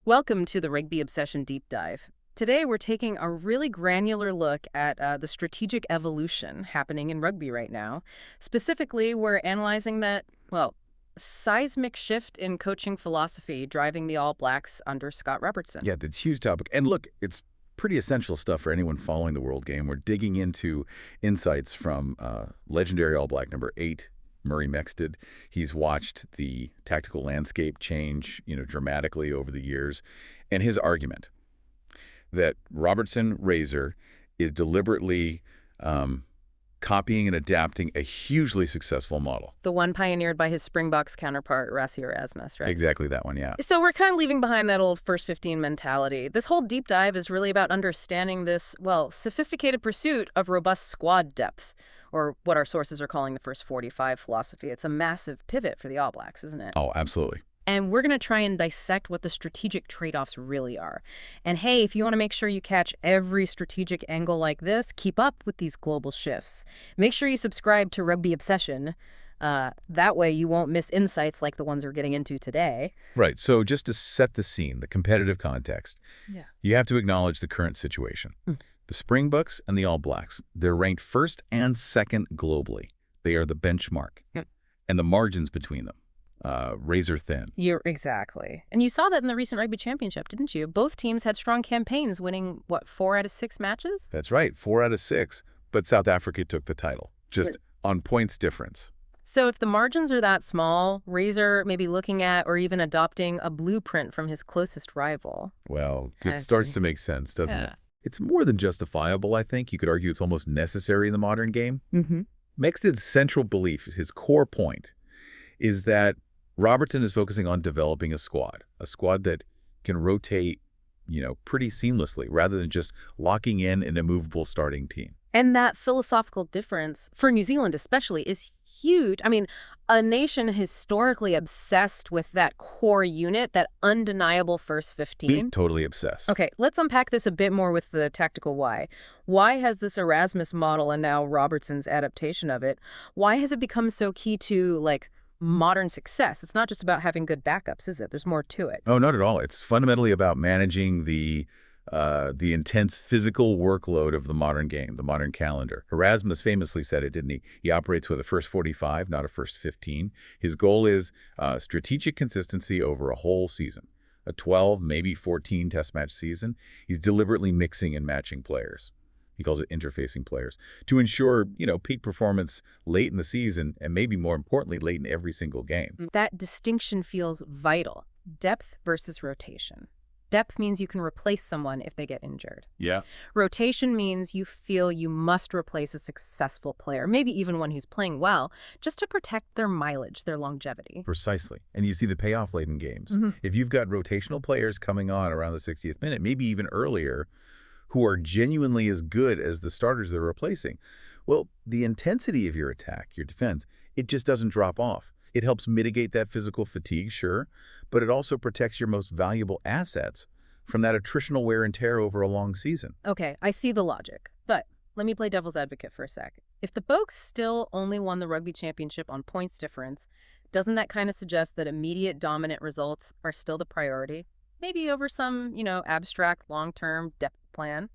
Welcome to the Rugby Obsession Deep Dive. Today we're taking a really granular look at the strategic evolution happening in rugby right now. Specifically, we're analyzing that, well, seismic shift in coaching philosophy driving the All Blacks under Scott Robertson. Yeah, that's a huge topic. And look, it's pretty essential stuff for anyone following the world game. We're digging into insights from legendary All Black number 8, Murray Mexted. He's watched the tactical landscape change, dramatically over the years. And his argument that Robertson Razor is deliberately copying and adapting a hugely successful model. The one pioneered by his Springboks counterpart, Rassie Erasmus, right? Exactly that one, yeah. So we're kind of leaving behind that old first 15 mentality. This whole deep dive is really about understanding this, well, sophisticated pursuit of robust squad depth, or what our sources are calling the first 45 philosophy. It's a massive pivot for the All Blacks, isn't it? Oh, absolutely. And we're going to try and dissect what the strategic trade-offs really are. And hey, if you want to make sure you catch every strategic angle like this, keep up with these global shifts. Make sure you subscribe to Rugby Obsession. That way you won't miss insights like the ones we're getting into today. Right. So just to set the scene, the competitive context, you have to acknowledge the current situation. The Springboks and the All Blacks, they're ranked first and second globally. They are the benchmark. And the margins between them, razor thin. You're exactly. And you saw that in the recent Rugby Championship, didn't you? Both teams had strong campaigns, winning, 4 out of 6 matches? That's right, 4 out of 6. But South Africa took the title, just on points difference. So if the margins are that small, Razor may be looking at or even adopting a blueprint from his closest rival. Well, it starts to make sense, doesn't it? It's more than justifiable, I think. You could argue it's almost necessary in the modern game. Mexted's central belief, his core point, is that Robertson is focusing on developing a squad that can rotate, pretty seamlessly rather than just locking in an immovable starting team. And that philosophical difference, for New Zealand especially, is huge. I mean, a nation historically obsessed with that core unit, that undeniable first 15. Totally obsessed. Okay, let's unpack this a bit more with the tactical why. Why has this Erasmus model and now Robertson's adaptation of it, why has it become so key to, modern success? It's not just about having good backups, is it? There's more to it. Oh, not at all. It's fundamentally about managing the intense physical workload of the modern game, the modern calendar. Erasmus famously said it, didn't he? He operates with a first 45, not a first 15. His goal is strategic consistency over a whole season, a 12, maybe 14 test match season. He's deliberately mixing and matching players. He calls it interfacing players to ensure, peak performance late in the season and maybe more importantly, late in every single game. That distinction feels vital. Depth versus rotation. Depth means you can replace someone if they get injured. Yeah. Rotation means you feel you must replace a successful player, maybe even one who's playing well, just to protect their mileage, their longevity. Precisely. And you see the payoff late in games. If you've got rotational players coming on around the 60th minute, maybe even earlier, who are genuinely as good as the starters they're replacing, well, the intensity of your attack, your defense, it just doesn't drop off. It helps mitigate that physical fatigue, sure, but it also protects your most valuable assets from that attritional wear and tear over a long season. Okay, I see the logic, but let me play devil's advocate for a sec. If the Boks still only won the Rugby Championship on points difference, doesn't that kind of suggest that immediate dominant results are still the priority? Maybe over some, abstract long-term depth plan?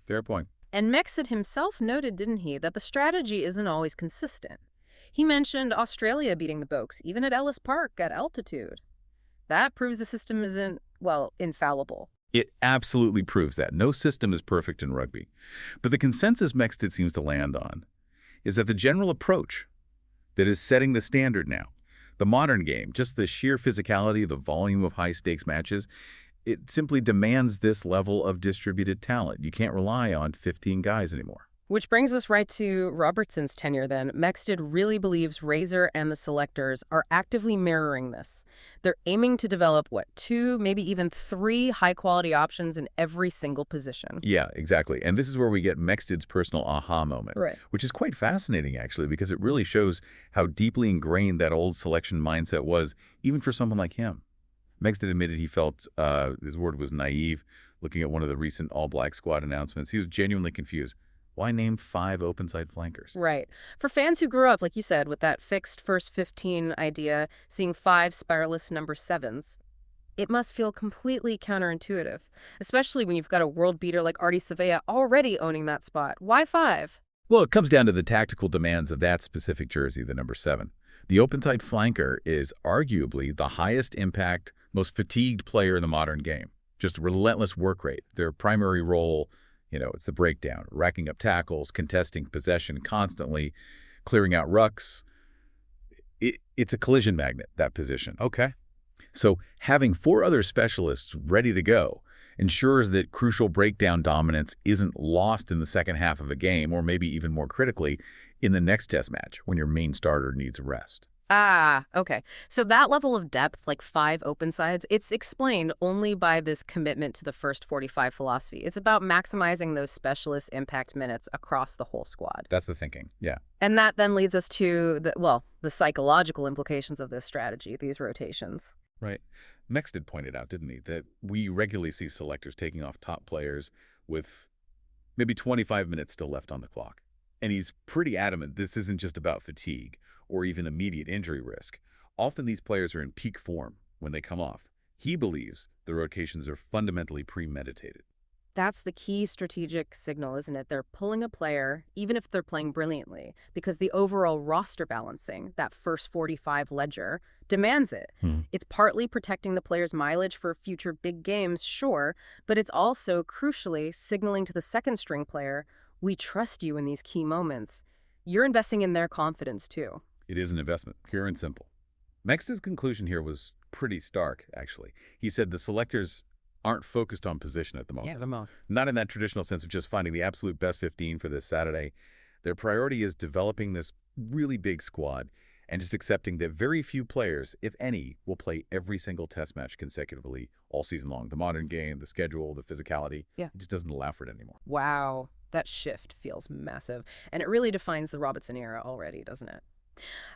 Fair point. And Mexted himself noted, didn't he, that the strategy isn't always consistent. He mentioned Australia beating the Boks, even at Ellis Park at altitude. That proves the system isn't, infallible. It absolutely proves that. No system is perfect in rugby. But the consensus Mexted seems to land on is that the general approach that is setting the standard now, the modern game, just the sheer physicality, the volume of high-stakes matches, it simply demands this level of distributed talent. You can't rely on 15 guys anymore. Which brings us right to Robertson's tenure then. Mexted really believes Razor and the selectors are actively mirroring this. They're aiming to develop, 2, maybe even 3 high-quality options in every single position. Yeah, exactly. And this is where we get Mexted's personal aha moment, right, which is quite fascinating, actually, because it really shows how deeply ingrained that old selection mindset was, even for someone like him. Mexted admitted he felt, his word was naive, looking at one of the recent All Black squad announcements. He was genuinely confused. Why name 5 open-side flankers? Right. For fans who grew up, like you said, with that fixed first 15 idea, seeing 5 spiralist number 7s, It must feel completely counterintuitive, especially when you've got a world beater like Artie Savea already owning that spot. Why 5? Well, it comes down to the tactical demands of that specific jersey, the number 7. The open-side flanker is arguably the highest impact, most fatigued player in the modern game. Just relentless work rate. Their primary role, it's the breakdown, racking up tackles, contesting possession constantly, clearing out rucks. It's a collision magnet, that position. Okay. So having 4 other specialists ready to go ensures that crucial breakdown dominance isn't lost in the second half of a game, or maybe even more critically, in the next test match when your main starter needs a rest. Ah, okay. So that level of depth, like 5 open sides, it's explained only by this commitment to the first 45 philosophy. It's about maximizing those specialist impact minutes across the whole squad. That's the thinking, yeah. And that then leads us to the psychological implications of this strategy, these rotations. Right. Mexted pointed out, didn't he, that we regularly see selectors taking off top players with maybe 25 minutes still left on the clock. And he's pretty adamant this isn't just about fatigue or even immediate injury risk. Often these players are in peak form when they come off. He believes the rotations are fundamentally premeditated. That's the key strategic signal, isn't it? They're pulling a player, even if they're playing brilliantly, because the overall roster balancing, that first 45 ledger, demands it. It's partly protecting the player's mileage for future big games, sure, but it's also, crucially, signaling to the second string player, we trust you in these key moments. You're investing in their confidence, too. It is an investment, pure and simple. Mexted's conclusion here was pretty stark, actually. He said the selectors aren't focused on position at the moment. Yeah, the most. Not in that traditional sense of just finding the absolute best 15 for this Saturday. Their priority is developing this really big squad and just accepting that very few players, if any, will play every single test match consecutively all season long. The modern game, the schedule, the physicality, it just doesn't allow for it anymore. Wow, that shift feels massive. And it really defines the Robertson era already, doesn't it?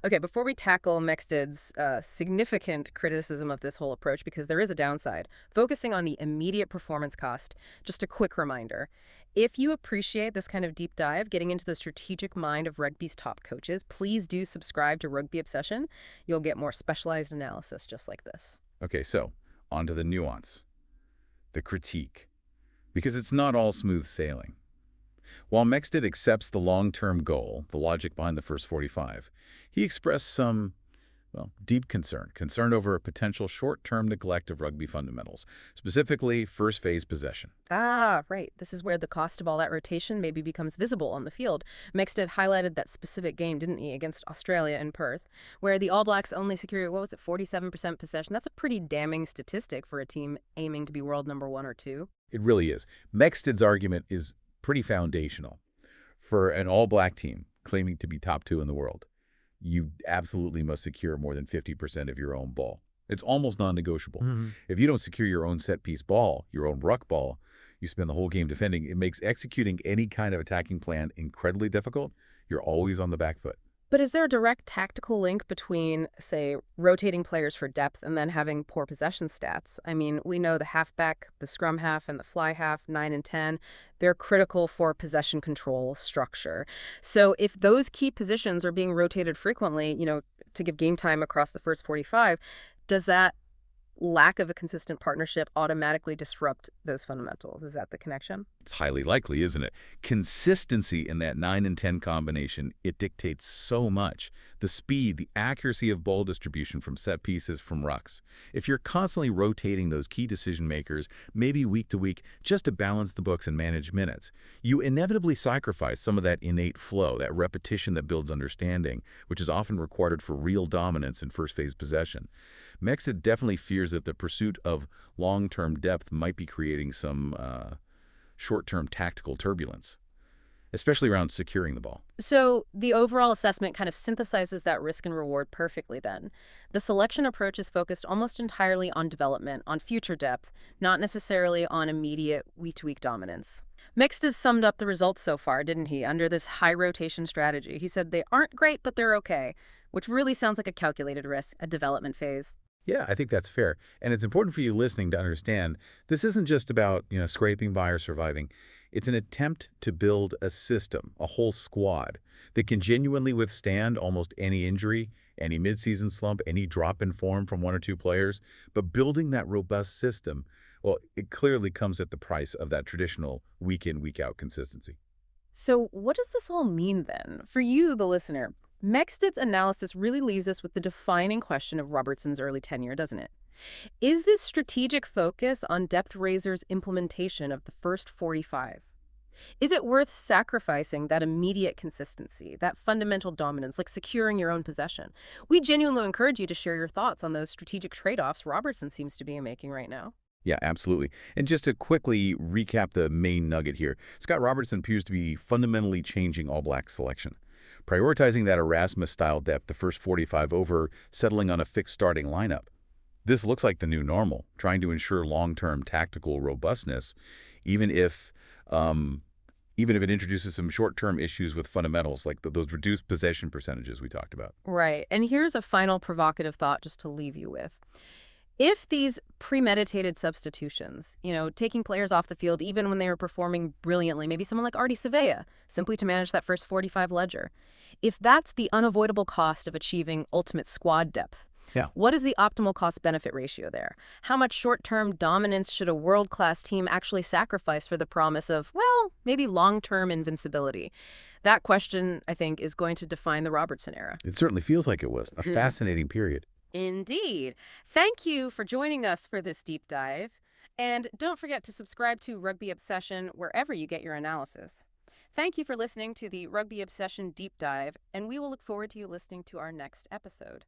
Okay, before we tackle Mexted's significant criticism of this whole approach, because there is a downside, focusing on the immediate performance cost, just a quick reminder. If you appreciate this kind of deep dive, getting into the strategic mind of rugby's top coaches, please do subscribe to Rugby Obsession. You'll get more specialized analysis just like this. Okay, so on to the nuance, the critique, because it's not all smooth sailing. While Mexted accepts the long-term goal, the logic behind the first 45, he expressed some, deep concern over a potential short-term neglect of rugby fundamentals, specifically first phase possession. Ah, right. This is where the cost of all that rotation maybe becomes visible on the field. Mexted highlighted that specific game, didn't he, against Australia in Perth, where the All Blacks only secured, 47% possession. That's a pretty damning statistic for a team aiming to be world number 1 or 2. It really is. Mexted's argument is pretty foundational. For an all-black team claiming to be top 2 in the world, you absolutely must secure more than 50% of your own ball. It's almost non-negotiable. If you don't secure your own set-piece ball, your own ruck ball, you spend the whole game defending. It makes executing any kind of attacking plan incredibly difficult. You're always on the back foot. But is there a direct tactical link between, say, rotating players for depth and then having poor possession stats? I mean, we know the halfback, the scrum half, and the fly half, 9 and 10, they're critical for possession control structure. So if those key positions are being rotated frequently, to give game time across the first 45, does that lack of a consistent partnership automatically disrupt those fundamentals? Is that the connection? It's highly likely, isn't it? Consistency in that 9 and 10 combination, it dictates so much. The speed, the accuracy of ball distribution from set pieces, from rucks. If you're constantly rotating those key decision makers, maybe week to week, just to balance the books and manage minutes, you inevitably sacrifice some of that innate flow, that repetition that builds understanding, which is often required for real dominance in first phase possession. Mexted definitely fears that the pursuit of long-term depth might be creating some short-term tactical turbulence, especially around securing the ball. So the overall assessment kind of synthesizes that risk and reward perfectly then. The selection approach is focused almost entirely on development, on future depth, not necessarily on immediate week-to-week dominance. Mexted summed up the results so far, didn't he, under this high rotation strategy. He said they aren't great, but they're okay, which really sounds like a calculated risk, a development phase. Yeah, I think that's fair. And it's important for you listening to understand this isn't just about, scraping by or surviving. It's an attempt to build a system, a whole squad that can genuinely withstand almost any injury any midseason slump, any drop in form from one or two players. But building that robust system, well, it clearly comes at the price of that traditional week in, week out consistency. So what does this all mean then? For you, the listener, Mexted's analysis really leaves us with the defining question of Robertson's early tenure, doesn't it? Is this strategic focus on Depth-Razor's implementation of the first 45? Is it worth sacrificing that immediate consistency, that fundamental dominance, like securing your own possession? We genuinely encourage you to share your thoughts on those strategic trade-offs Robertson seems to be making right now. Yeah, absolutely. And just to quickly recap the main nugget here, Scott Robertson appears to be fundamentally changing All Black selection, prioritizing that Erasmus-style depth the first 45 over settling on a fixed starting lineup. This looks like the new normal, trying to ensure long-term tactical robustness, even if even if it introduces some short-term issues with fundamentals, like those reduced possession percentages we talked about. Right. And here's a final provocative thought just to leave you with. If these premeditated substitutions, taking players off the field even when they were performing brilliantly, maybe someone like Artie Savea, simply to manage that first 45 ledger, if that's the unavoidable cost of achieving ultimate squad depth, Yeah. what is the optimal cost-benefit ratio there? How much short-term dominance should a world-class team actually sacrifice for the promise of, well, maybe long-term invincibility? That question, I think, is going to define the Robertson era. It certainly feels like it was a fascinating period. Indeed. Thank you for joining us for this deep dive. And don't forget to subscribe to Rugby Obsession wherever you get your analysis. Thank you for listening to the Rugby Obsession Deep Dive, and we will look forward to you listening to our next episode.